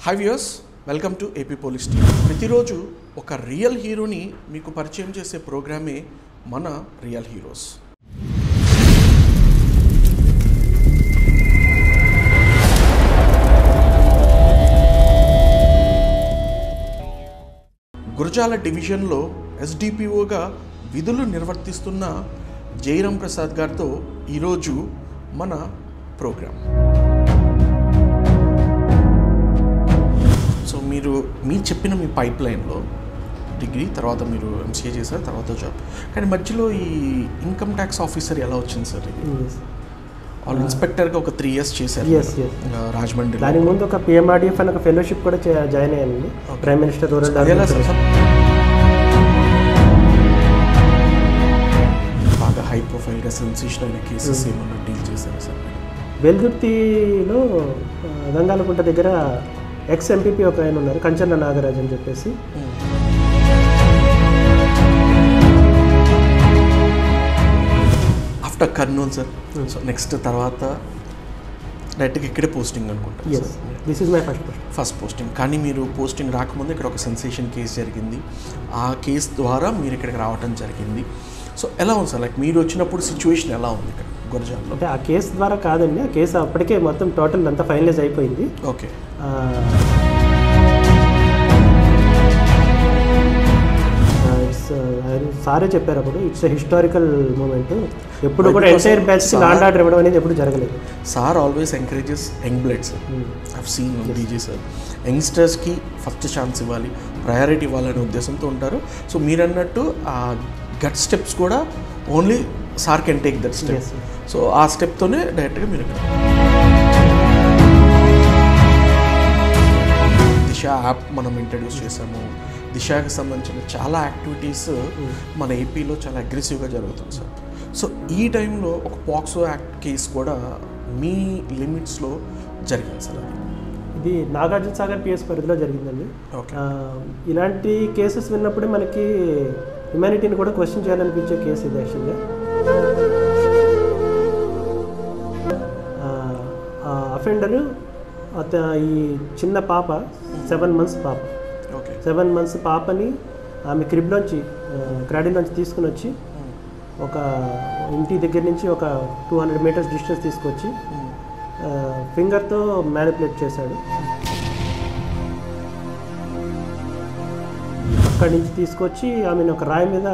Hi viewers, welcome to AP police TV. ప్రతిరోజు ఒక real హీరోని మీకు పరిచయం చేసే ప్రోగ్రామే మన రియల్ హీరోస్. గురజాల డివిజన్లో ఎస్డిపిఓగా విధులు నిర్వర్తిస్తున్న జయరాం ప్రసాద్ గారితో ఈరోజు మన ప్రోగ్రాం. సో మీరు చెప్పిన మీ పైప్ లైన్లో డిగ్రీ తర్వాత మీరు ఎంసీఏ చేశారు, తర్వాత జాబ్, కానీ మధ్యలో ఈ ఇన్కమ్ ట్యాక్స్ ఆఫీసర్ ఎలా వచ్చింది సార్? వాళ్ళు ఇన్స్పెక్టర్గా ఒక 3 years చేశారు రాజమండ్రి. దాని ముందు ఒక పిఎంఆర్డిఎఫ్ అని ఒక ఫెలోషిప్ కూడా జాయిన్ అయ్యానండి, ప్రైమ్ మినిస్టర్ రూరల్ బాగా హై ప్రొఫైల్గా సెన్సేషన్ అయిన కేసెస్ ఏమన్నా డీల్ చేశారు సార్? వెల్దుర్తిలో గంగాలకుంట దగ్గర ఎక్స్ ఎంపీపీ ఒక ఆయన ఉన్నారు, కంచర్ల నాగరాజ్ అని చెప్పేసి. After Kurnool sir, so next తర్వాత డైరెక్ట్గా ఇక్కడే పోస్టింగ్ అనుకుంటాను. This is my first posting. కానీ మీరు పోస్టింగ్ రాకముందు ఇక్కడ ఒక సెన్సేషన్ కేసు జరిగింది, ఆ కేసు ద్వారా మీరు ఇక్కడికి రావడం జరిగింది. సో ఎలా ఉంది సార్, లైక్ మీరు వచ్చినప్పుడు సిచ్యువేషన్ ఎలా ఉంది ఇక్కడ గురజాలలో? అంటే ఆ కేసు ద్వారా కాదండి, ఆ కేసు అప్పటికే మొత్తం టోటల్ అంతా ఫైనలైజ్ అయిపోయింది. ఓకే. సారే చెప్పారు అప్పుడు, ఇట్స్ హిస్టారికల్ మూమెంట్. ఎప్పుడు కూడా ఎంటైర్ బ్యాచ్ లాండ్ ఆర్డర్ ఇవ్వడం అనేది ఎప్పుడు జరగలేదు. Sir always encourages young blood sir. I've seen DG sir యంగ్స్టర్స్కి ఫస్ట్ ఛాన్స్ ఇవ్వాలి, ప్రయారిటీ ఇవ్వాలనే ఉద్దేశంతో ఉంటారు. సో మీరు అన్నట్టు ఆ గట్ స్టెప్స్ కూడా only sir can take that step. So ఆ స్టెప్తోనే డైరెక్ట్గా మీరు ఇక్కడ దిశ యాప్ మనం ఇంట్రడ్యూస్ చేసాము. దిశకి సంబంధించిన చాలా యాక్టివిటీస్ మన ఏపీలో చాలా అగ్రెసివ్గా జరుగుతుంది సార్. సో ఈ టైంలో ఒక పాక్సో యాక్ట్ కేసు కూడా మీ లిమిట్స్లో జరిగింది సార్. ఇది నాగార్జున సాగర్ పిఎస్ పరిధిలో జరిగిందండి. ఇలాంటి కేసెస్ విన్నప్పుడే మనకి హ్యుమానిటీని కూడా క్వశ్చన్ చేయాలనిపించే కేసు ఇది. యాక్చువల్గా అఫెండరు ఈ చిన్న పాప 7 months పాప, 7 months పాపని ఆమె క్రిబ్లోంచి క్రాడీలోంచి తీసుకుని వచ్చి ఒక ఇంటి దగ్గర నుంచి ఒక 200 meters డిస్టెన్స్ తీసుకొచ్చి ఫింగర్తో మ్యానిపులేట్ చేశాడు. అక్కడి నుంచి తీసుకొచ్చి ఆమెను ఒక రాయి మీద